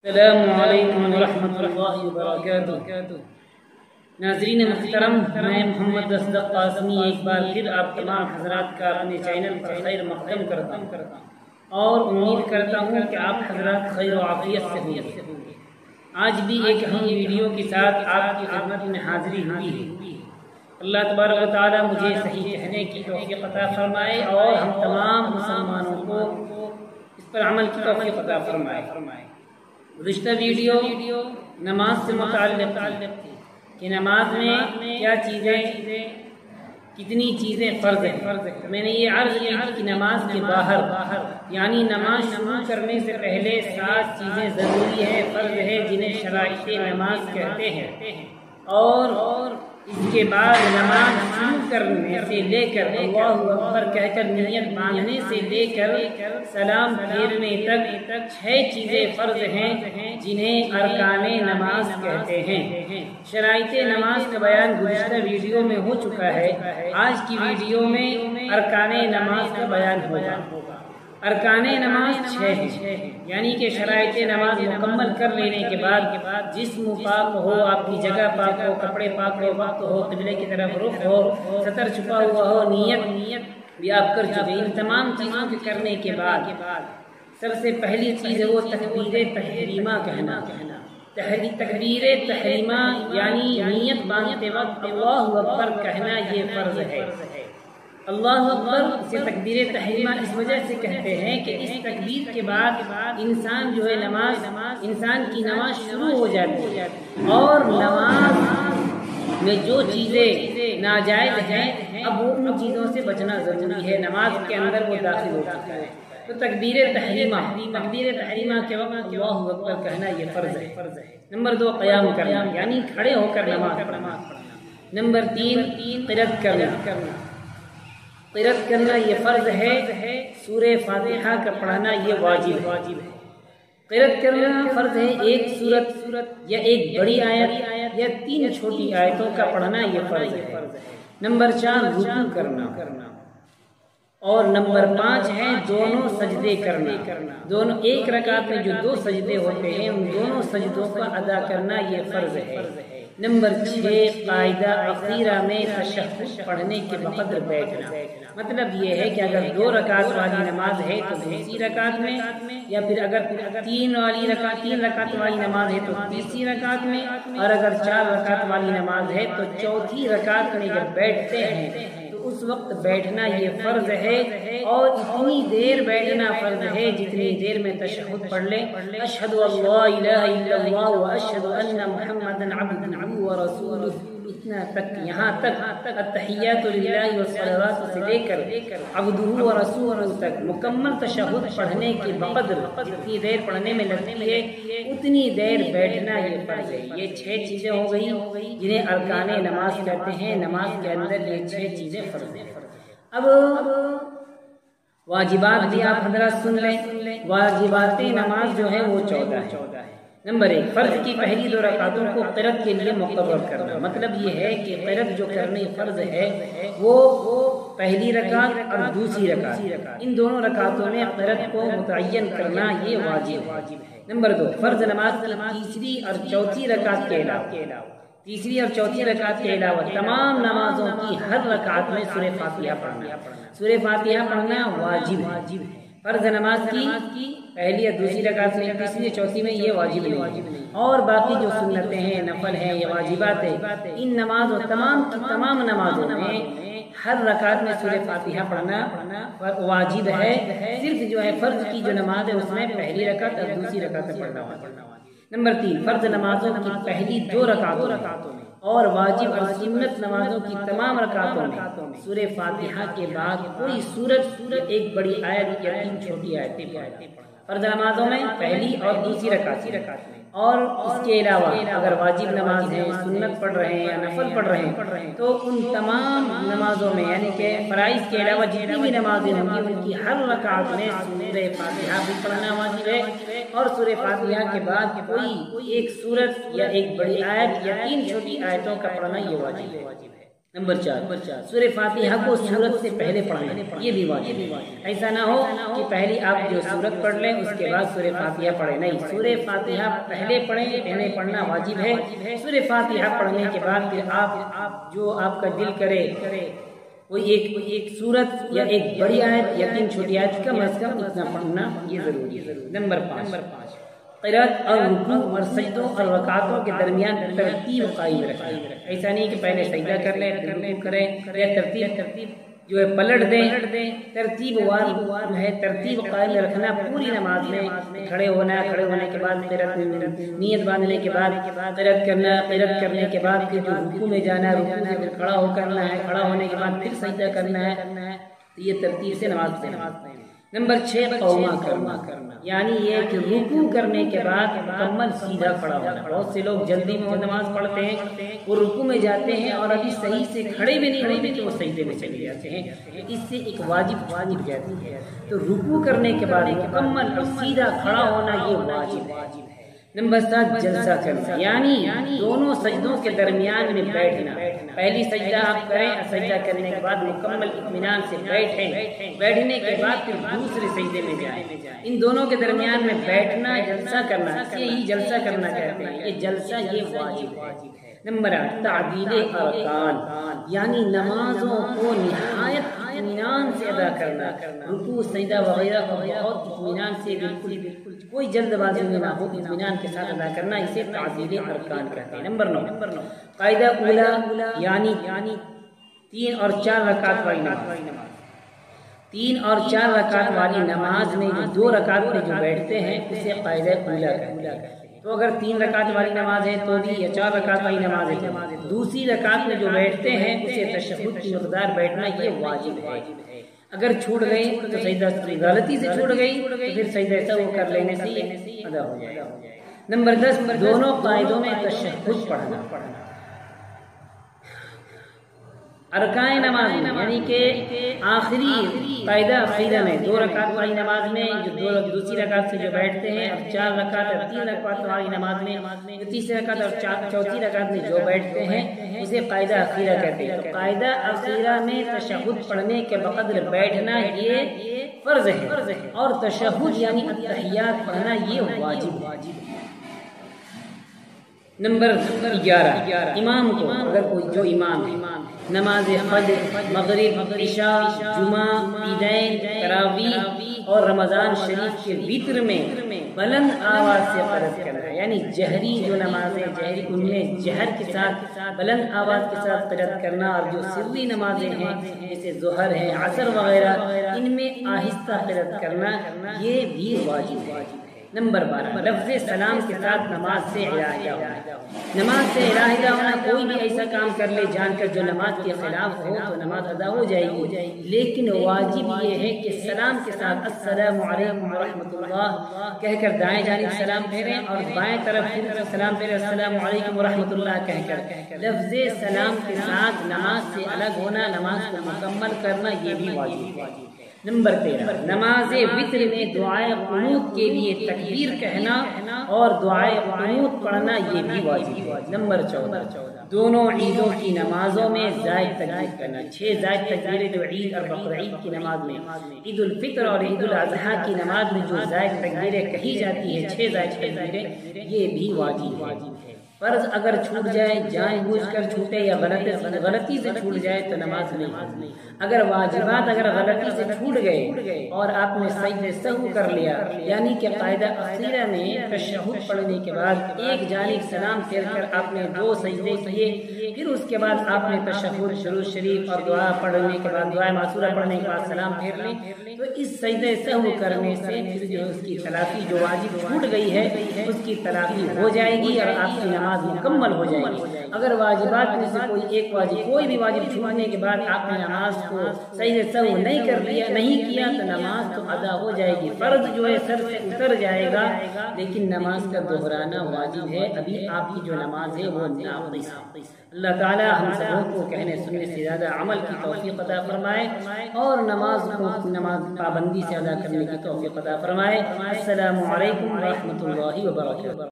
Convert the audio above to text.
السلام علیکم ورحمۃ اللہ وبرکاتہ۔ ناظرین محترم، میں محمد اصدق قاسمی ایک بار پھر آپ تمام حضرات کا اپنے چینل پر خیر مقدم کرتا ہوں اور امید کرتا ہوں کہ آپ حضرات خیر و عافیت سے ہوں گے۔ آج بھی ایک اہم ویڈیو کے ساتھ آپ کی خدمت میں حاضری ہوئی ہے۔ اللہ تبارک و تعالی مجھے صحیح کہنے کی توفیق عطا فرمائے اور ہم تمام مسلمانوں کو اس پر عمل کی توفیق عطا فرمائے۔ گزشتہ ویڈیو نماز سے متعلق تھی کہ نماز میں کیا چیزیں، کتنی چیزیں فرض ہیں۔ میں نے یہ عرض کی کہ نماز کے باہر یعنی نماز شروع کرنے سے پہلے 7 چیزیں ضروری ہے، فرض ہے، جنہیں شرائط نماز کہتے ہیں، اور اس کے بعد نماز شروع کرنے سے لے کر اللہ اکبر کہہ کر نیت باندھنے سے لے کر سلام پھیرنے تک 6 چیزیں فرض ہیں جنہیں ارکان نماز کہتے ہیں۔ شرائط نماز کا بیان گزشتہ ویڈیو میں ہو چکا ہے۔ آج کی ویڈیو میں ارکان نماز کا بیان ہوگا۔ ارکان نماز 6 ہیں، یعنی کہ شرائط نماز مکمل کر لینے کے بعد جسم پاک ہو، آپ کی جگہ پاک ہو، کپڑے پاک ہو، وقت ہو، قبلے کی طرف رخ ہو، ستر چھپا ہوا ہو، نیت بھی آپ کر چکے۔ ان تمام چیزوں کے کرنے کے بعد سب سے پہلی چیز ہے وہ تکبیر تحریمہ کہنا۔ تکبیر تحریمہ یعنی نیت باندھتے وقت اللہ اکبر کہنا، یہ فرض ہے۔ اللہ اکبر اسے تکبیر تحریمہ اس وجہ سے کہتے ہیں کہ اس تکبیر کے بعد انسان جو ہے انسان کی نماز شروع ہو جاتی ہے، اور نماز میں جو چیزیں ناجائز ہیں اب وہ ان چیزوں سے بچنا ضروری ہے، نماز کے اندر وہ داخل ہو چکا ہے۔ تو تکبیر تحریمہ کے وقت اللہ اکبر کہنا یہ فرض ہے۔ نمبر 2 قیام کرنا یعنی کھڑے ہو کر نماز پڑھنا۔ نمبر 3 قرأت کرنا۔ قرأت کرنا یہ فرض ہے۔ سورہ فاتحہ کا پڑھنا یہ واجب ہے۔ قرأت کرنا فرض ہے، ایک سورت یا ایک بڑی آیت یا 3 چھوٹی آیتوں کا پڑھنا یہ فرض ہے۔ نمبر 4 رکوع کرنا، اور نمبر 5 ہے دونوں سجدے کرنا۔ دونوں ایک رکعت میں جو 2 سجدے ہوتے ہیں ان دونوں سجدوں کا ادا کرنا یہ فرض ہے۔ نمبر 6 قاعدہ اخیرہ میں تشہد پڑھنے کے بقدر بیٹھنا۔ مطلب یہ ہے کہ اگر 2 رکعت والی نماز ہے تو دوسری رکعت میں، یا پھر اگر 3 رکعت والی نماز ہے تو تیسری رکعت میں، اور اگر 4 رکعت والی نماز ہے تو چوتھی رکعت میں جب بیٹھتے ہیں تو اس وقت بیٹھنا یہ فرض ہے، اور اتنی دیر بیٹھنا فرض ہے جتنی دیر میں تشہد پڑھ لیں، اشہد ان لا الہ الا اللہ واشہد ان محمدا عبدہ ورسولہ، اتنا تک، یہاں تک التحیات للہ والصلوات سے لے کر عبدہ ورسولہ تک مکمل تشہد پڑھنے کے بقدر جتنی دیر پڑھنے میں لگتی ہے اتنی دیر بیٹھنا یہ فرض ہے۔ یہ 6 چیزیں ہو گئی جنہیں ارکان نماز کہتے ہیں۔ نماز کے اندر یہ 6 چیزیں فرض ہیں۔ اب واجبات بھی آپ حضرات سن لیں۔ واجبات نماز جو ہے وہ 14 ہے۔ نمبر 1 فرض کی پہلی 2 رکعتوں کو قرأت کے لیے مقرر کرنا۔ مطلب یہ ہے کہ قرأت جو کرنی فرض ہے وہ پہلی رکعت اور دوسری رکعت، ان دونوں رکعتوں میں قرأت کو متعین کرنا یہ واجب ہے۔ نمبر 2 فرض نماز کی تیسری اور چوتھی رکعت کے علاوہ تمام نمازوں کی ہر رکعت میں سورہ فاتحہ پڑھنا۔ سورہ فاتحہ پڑھنا واجب ہے۔ فرض نماز کی پہلی یا دوسری رکعت میں، تیسری چوتھی میں یہ واجب نہیں، اور باقی جو سنتیں ہیں، نفل ہیں یا واجبات ہیں، ان نمازوں تمام نمازوں میں ہر رکعت میں سورہ فاتحہ پڑھنا واجب ہے۔ صرف جو ہے فرض کی جو نماز ہے اس میں پہلی رکعت اور دوسری رکعت میں پڑھنا واجب۔ نمبر 3 فرض نمازوں کی پہلی 2 رکعتوں میں اور واجب اور سنت نمازوں کی تمام رکعتوں میں سورہ فاتحہ کے بعد کوئی سورت ایک بڑی آیت یا 3 چھوٹی آیتیں پڑھنا۔ فرض نمازوں میں پہلی اور دوسری رکعت میں، اور اس کے علاوہ اگر واجب نماز ہے، سنت پڑھ رہے ہیں یا نفل پڑھ رہے ہیں تو ان تمام نمازوں میں یعنی کہ فرائض کے علاوہ جتنی بھی نمازیں ہوں گی ان کی ہر رکعت میں سورہ فاتحہ بھی پڑھنا واجب ہے، اور سورہ فاتحہ کے بعد کوئی ایک سورت یا ایک بڑی آیت یا 3 چھوٹی آیتوں کا پڑھنا یہ واجب ہے۔ نمبر 4 سورہ فاتحہ کو سورت سے پہلے پڑھنا، یہ بھی واجب ہے۔ ایسا نہ ہو کہ پہلی آپ جو سورت پڑھ لیں اس کے بعد سورہ فاتحہ پڑھیں، نہیں، سورہ فاتحہ پہلے پڑھیں، پہلے پڑھنا واجب ہے۔ سورہ فاتحہ پڑھنے کے بعد پھر آپ جو آپ کا دل کرے وہ ایک سورت یا ایک بڑی آیت یا 3 چھوٹی آیت، کم از کم اتنا پڑھنا یہ ضروری ہے۔ نمبر 5 قرات اور رکوع اور سجدوں اور رکعتوں کے درمیان ترتیب قائم رکھیں۔ ایسا نہیں کہ پہلے سجدہ کر لیں پھر رکوع کریں، یا ترتیب جو ہے پلٹ دیں، ترتیب وار ہے، ترتیب قائم رکھنا پوری نماز میں۔ کھڑے ہونا، کھڑے ہونے کے بعد قرات نیت باندھنے کے بعد قرات کرنا، قرات کرنے کے بعد پھر جو رکوع میں جانا، رکوع سے پھر کھڑا ہو کرنا ہے، کھڑا ہونے کے بعد پھر سجدہ کرنا ہے، تو یہ ترتیب سے نماز پڑھنا۔ نمبر 6 قوما کرنا، یعنی یہ کہ رکوع کرنے کے بعد مکمل سیدھا کھڑا ہونا۔ بہت سے لوگ جلدی میں نماز پڑھتے ہیں، وہ رکوع میں جاتے ہیں اور ابھی صحیح سے کھڑے بھی نہیں ہوتے تو وہ سجدے میں چلے جاتے ہیں، اس سے ایک واجب جاتی ہے۔ تو رکوع کرنے کے بعد مکمل اور سیدھا کھڑا ہونا یہ واجب ہے۔ نمبر 7 جلسہ کرنا، یعنی دونوں سجدوں کے درمیان میں بیٹھنا۔ پہلی سجدہ آپ کریں، سجدہ کرنے کے بعد مکمل اطمینان سے بیٹھیں، بیٹھنے کے بعد پھر دوسرے سجدے میں جائیں۔ ان دونوں کے درمیان میں بیٹھنا جلسہ کرنا، اسے ہی جلسہ کرنا کہتے ہیں، یہ جلسہ یہ واجب ہے۔ نمبر 8 تعدیل ارکان، یعنی نمازوں کو نہایت اطمینان سے ادا کرنا، رکوع سجدہ وغیرہ کو بہت اطمینان سے، بالکل کوئی جلد بازی میں نہ ہو، اطمینان کے ساتھ ادا کرنا، اسے تعدیل ارکان کہتے ہیں۔ نمبر 9 قاعدہ اولا، یعنی 3 اور 4 رکعت والی نماز۔ 3 اور 4 رکعت والی نماز میں 2 رکعت میں جو بیٹھتے ہیں اسے قاعدہ اولا کہتے ہیں۔ تو اگر 3 رکعت والی نماز ہے تو بھی، یا 4 رکعت والی نماز ہے، دوسری رکعت میں جو بیٹھتے ہیں اسے تشہد کی مقدار بیٹھنا یہ واجب ہے۔ اگر چھوٹ گئی تو سجدہ غلطی سے چھوٹ گئی تو پھر سجدہ سہو کر لینے سے یہ ادا ہو جائے گا۔ نمبر 10 دونوں قاعدوں میں تشہد پڑھنا۔ ارکان نماز میں، یعنی کہ آخری قاعدہ اخیرہ میں 2 رکعت والی نماز میں جو دوسری رکعت سے جو بیٹھتے ہیں، اور 4 رکعت اور 3 رکعت والی نماز میں جو تیسری رکعت اور چوتھی رکعت میں جو بیٹھتے ہیں اسے قاعدہ اخیرہ کہتے ہیں۔ تو قاعدہ اخیرہ میں تشہد پڑھنے کے بقدر بیٹھنا یہ فرض ہے، اور تشہد یعنی التحیات پڑھنا یہ واجب ہے۔ نمبر 11 امام کو، اگر کوئی جو امام ہے، نماز فجر، مغرب، عشاء، جمعہ، عیدین، تراویح اور رمضان شریف کے وتر میں بلند آواز سے قرأت کرنا، یعنی جہری جو نمازیں جہری ان میں جہر کے ساتھ بلند آواز کے ساتھ قرأت کرنا، اور جو سری نمازیں ہیں جیسے ظہر ہے، عصر وغیرہ، ان میں آہستہ قرأت کرنا یہ بھی واجب ہے۔ نمبر 12 لفظ سلام کے ساتھ نماز سے علیحدہ ہونا۔ نماز سے علیحدہ ہونا، کوئی بھی ایسا کام کر لے جان کر جو نماز کے خلاف ہو تو نماز ادا ہو جائے گی، لیکن واجب یہ ہے کہ سلام کے ساتھ السلام علیکم ورحمۃ اللہ کہہ کر دائیں جانب سلام پھیریں، اور بائیں طرف پھر سلام پھیریں السلام علیکم ورحمۃ اللہ کہہ کر۔ لفظ سلام کے ساتھ نماز سے الگ ہونا، نماز کو مکمل کرنا یہ بھی واجب ہے۔ نمبر 13 نماز وتر میں دعائے قنوت کے لیے تکبیر کہنا اور دعائے قنوت پڑھنا یہ بھی واجب ہے۔ نمبر 14 دونوں عیدوں کی نمازوں میں زائد تکبیر کرنا۔ 6 زائد تکبیریں جو عید اور بقرعید کی نماز میں، عید الفطر اور عید الاضحیٰ کی نماز میں جو زائد تکبیریں کہی جاتی ہیں، 6 زائد تکبیریں، یہ بھی واجب ہے۔ فرض اگر چھوٹ جائے، جان بوجھ کر چھوٹے یا غلطی سے چھوٹ جائے تو نماز نہیں۔ اگر واجبات اگر غلطی سے چھوٹ گئے اور آپ نے سجدہ سہو کر لیا، یعنی کہ قاعدہ اخیرہ میں تشہد پڑھنے کے بعد ایک جانب سلام پھیر کر آپ نے 2 سجدے کیے، پھر اس کے بعد آپ نے تشہد درود شریف اور دعا پڑھنے کے بعد دعائے معصورہ پڑھنے کے بعد سلام پھیر لیں، تو اس سجدہ سہو کرنے سے پھر جو اس کی تلافی جو واجب چھوٹ گئی ہے اس کی تلافی ہو جائے گی اور آپ کی نماز مکمل ہو جائے گی۔ اگر واجبات میں سے کوئی بھی واجب چھوٹنے کے بعد آپ نے نماز کو سجدہ سہو نہیں کیا تو نماز تو ادا ہو جائے گی، فرض جو ہے سر سے اتر جائے گا، لیکن نماز کا دہرانا واجب ہے، ابھی آپ کی جو نماز ہے وہ ناقص ہے۔ اللہ تعالی ہم سبوں کو کہنے سننے سے زیادہ عمل کی توفیق عطا فرمائے، اور نماز پابندی سے ادا کرنے کی توفیق عطا فرمائے۔ السلام علیکم ورحمۃ اللہ وبرکاتہ۔